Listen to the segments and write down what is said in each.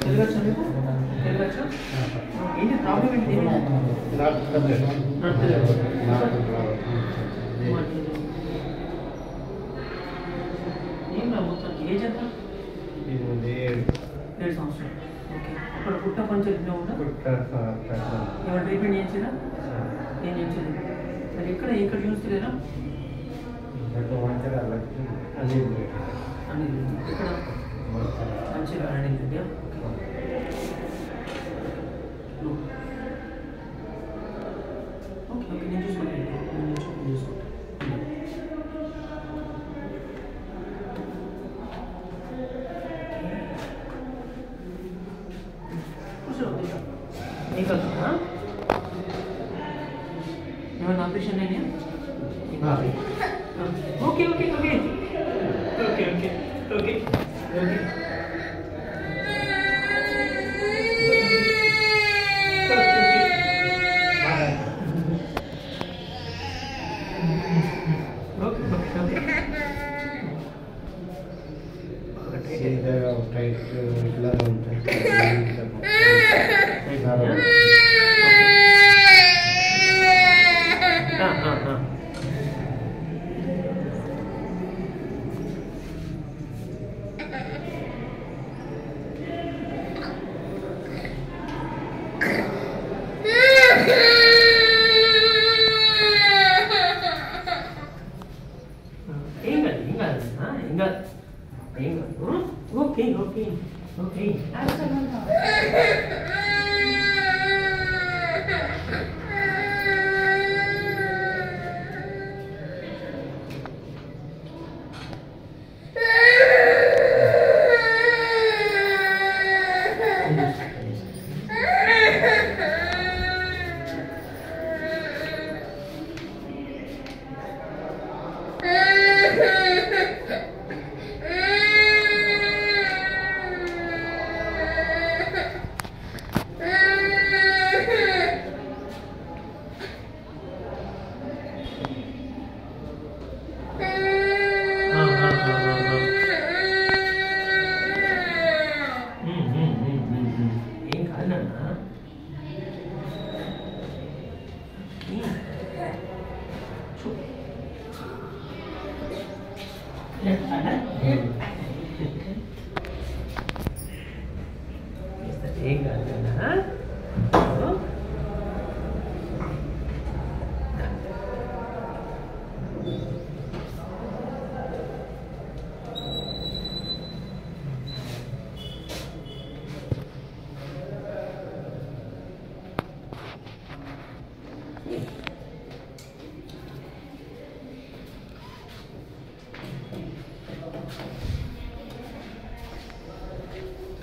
తెలుగొచ్చా మీకు? తెలుగొచ్చా? ఏంటి ప్రాబ్లం ఏంటి? ఏం రా మొత్తం ఏజ్ ఎంత? 7 సంవత్సరాలు. ఓకే. అప్పుడు పుట్ట పంచాయతీలో ఉందా? ఏమైనా ట్రీట్మెంట్ చేయించినా? ఏం చేయించలేదు. సరే ఇక్కడ ఇక్కడ చూస్తలేరా? అని ఇక్కడ మంచిగా అడిగింది. ఓకే ఓకే నేను చూసుకుంటాను. ఏం కలుగుతుందా? ఏమైనా ఆపరేషన్ అయినా? Okay okay okay okay okay okay okay okay okay okay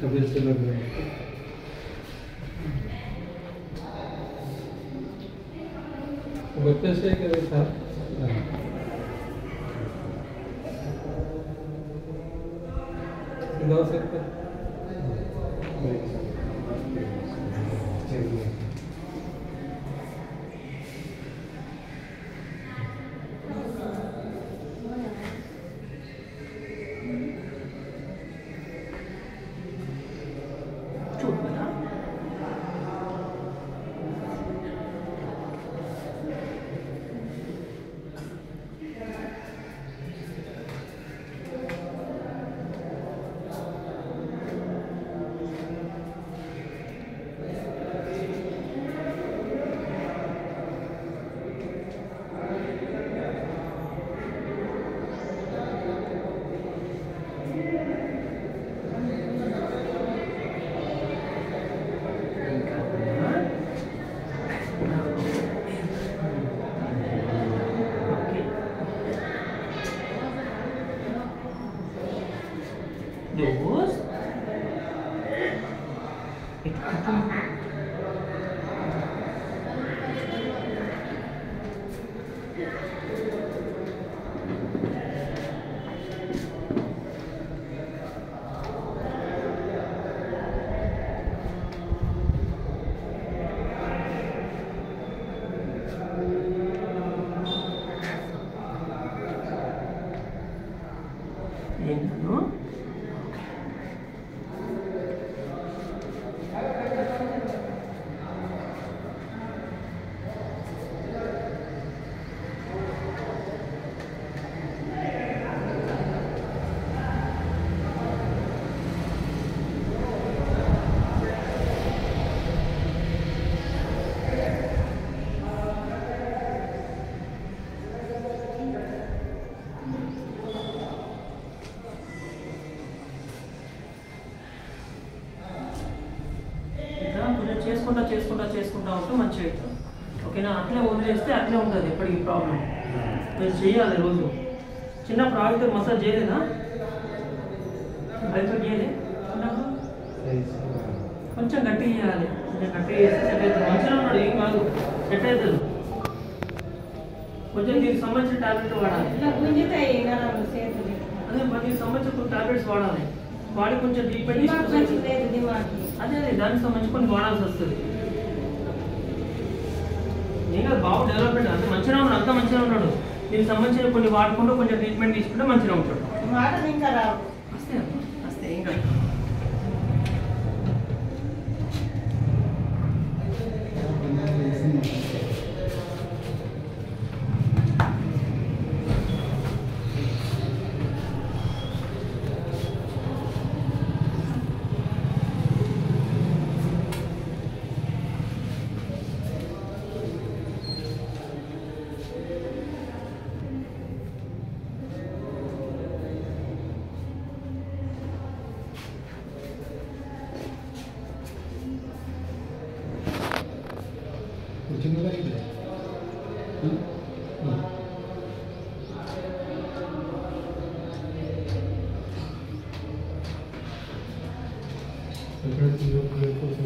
Kabir से लग रहे बच्चे से करे था सिंधा से Terus ini చేసుకుంటా ఉంటే మంచిగా అవుతుంది. ఓకేనా? అట్లే వదిలేస్తే అట్లే ఉంటుంది ఎప్పటికీ ప్రాబ్లం. మీరు చేయాలి రోజు. చిన్న ప్రాబ్లం మసాజ్ చేయలేదా? బయటకు చేయలే చిన్నప్పుడు కొంచెం గట్టిగా చేయాలి. కొంచెం గట్టిగా చేస్తే సెట్ అవుతుంది. మంచిగా ఉన్నాడు, ఏం కాదు, సెట్ అవుతుంది. కొంచెం దీనికి సంబంధించిన టాబ్లెట్ వాడాలి. అదే దీనికి సంబంధించిన కొన్ని టాబ్లెట్స్ వాడాలి. వాడి కొంచెం ట్రీట్మెంట్ అదే దానికి సంబంధించి కొన్ని వాడాల్సి వస్తుంది. ఇంకా బాబు డెవలప్మెంట్ అంటే మంచిగా ఉన్నాడు, అంతా మంచిగా ఉన్నాడు. దీనికి సంబంధించిన కొన్ని వాడుకుంటూ కొంచెం ట్రీట్మెంట్ తీసుకుంటే మంచిగా ఉంటాడు. వస్తే ఇంకా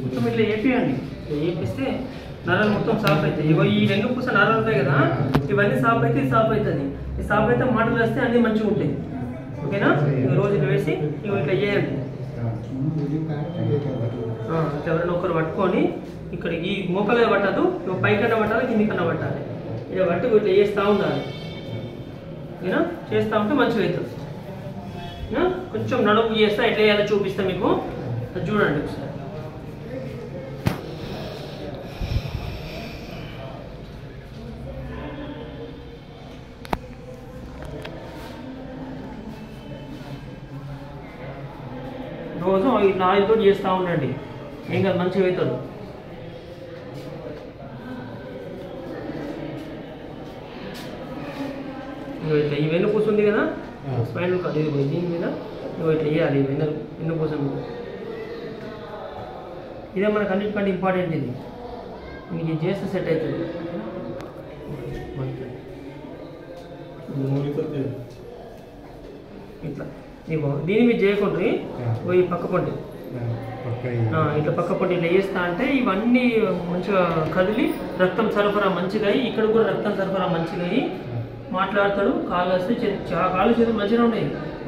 మొత్తం ఇట్లా వేపియండి. వేపిస్తే నరాలు మొత్తం సాఫ్ అవుతాయి. ఇగో ఈ వెన్నుపూస నరాలు ఉంటాయి కదా, ఇవన్నీ సాఫ్ అయితే సాఫ్ అవుతుంది. ఈ సాఫ్ అయితే మాటలు వేస్తే అన్నీ మంచిగా ఉంటాయి. ఓకేనా? రోజు ఇట్లా వేసి ఇగో ఇట్లా చేయండి. ఎవరైనా ఒకరు పట్టుకొని ఇక్కడ ఈ మోకలే పట్టదు, పైకన్నా పట్టాలి, కిందికన్నా పట్టాలి. ఇలా పట్టి ఇట్లా చేస్తూ ఉండాలి. ఓకేనా? చేస్తూ ఉంటే మంచిగా అవుతుంది. కొంచెం నడుపు చేస్తా ఎట్లా చేయాలో చూపిస్తా మీకు, అది చూడండి ఒకసారి. రోజు ఇట్లా ఆయిల్తో చేస్తూ ఉండండి, ఏం కాదు, మంచిగా అవుతాడు. ఇట్లా ఈ వెన్నుపూస ఉంది కదా, స్పైనల్ కార్డ్ ఇది, దీని మీద ఇట్లా వేయాలి. వెన్నుపూస మీద ఇదే మనకు అన్నిటికంటే ఇంపార్టెంట్. ఇది మీకు చేస్తే సెట్ అవుతుంది. ఇట్లా నీకు దీని మీద చేయకుండా పోయి పక్క పండి ఇట్లా పక్క పండి ఇట్లా వేస్తా అంటే ఇవన్నీ మంచిగా కదిలి రక్తం సరఫరా మంచిగా అయ్యి, ఇక్కడ కూడా రక్తం సరఫరా మంచిగా అయ్యి మాట్లాడతాడు. కాళ్ళు వస్తే కాళ్ళు చేతులు మంచిగా ఉన్నాయి.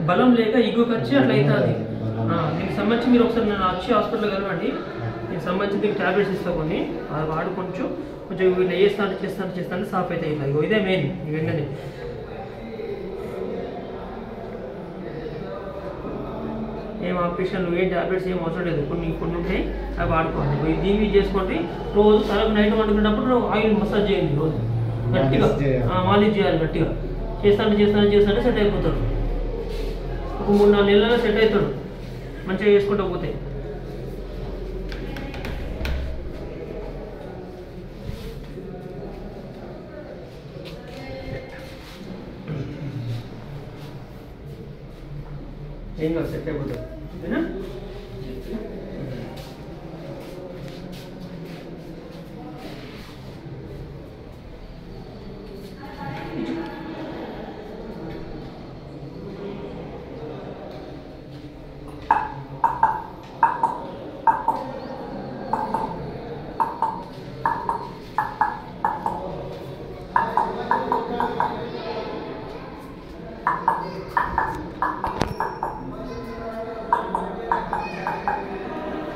బలం లేక ఇగువ వచ్చి అట్లా అవుతుంది. దీనికి సంబంధించి మీరు ఒకసారి నేను వచ్చి హాస్పిటల్ కలవండి. దీనికి సంబంధించి దీనికి ట్యాబ్లెట్స్ ఇస్తాకొని అది వాడు కొంచెం ఇట్లా చేస్తాను సాఫ్ అవుతాయి. ఇట్లా ఇగో ఇదే మెయిన్. ఇవన్నీ ఏం ఆపరేషన్లు ఏం ట్యాబ్లెట్స్ ఏం అవసరం లేదు. కొన్ని ఉంటాయి, అవి వాడుకోండి. దీన్ని చేసుకోండి. రోజు తలకు నైట్ వండుకున్నప్పుడు ఆయిల్ మసాజ్ చేయండి. రోజు గట్టిగా మాలిష్ చేయాలి. గట్టిగా చేస్తాను సెట్ అయిపోతాడు. ఒక 3-4 నెలల్లో సెట్ అవుతాడు మంచిగా చేసుకుంటూ పోతే. ఏం కాదు, సెట్ అయిపోతాడు. ఓకేనా?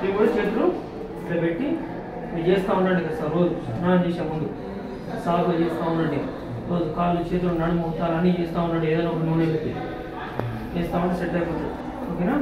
ఇవి కూడా చేతులు ఇట్లా పెట్టి మీరు చేస్తూ ఉండండి కదా సార్. రోజు స్నానం చేసే ముందు సాగు చేస్తూ ఉండండి. రోజు కాళ్ళు చేతులు నడుము ముట్టాలు అన్నీ చేస్తూ ఉండండి. ఏదైనా ఒక నూనె పెట్టి చేస్తూ ఉంటే సెట్ అయిపోతుంది. ఓకేనా?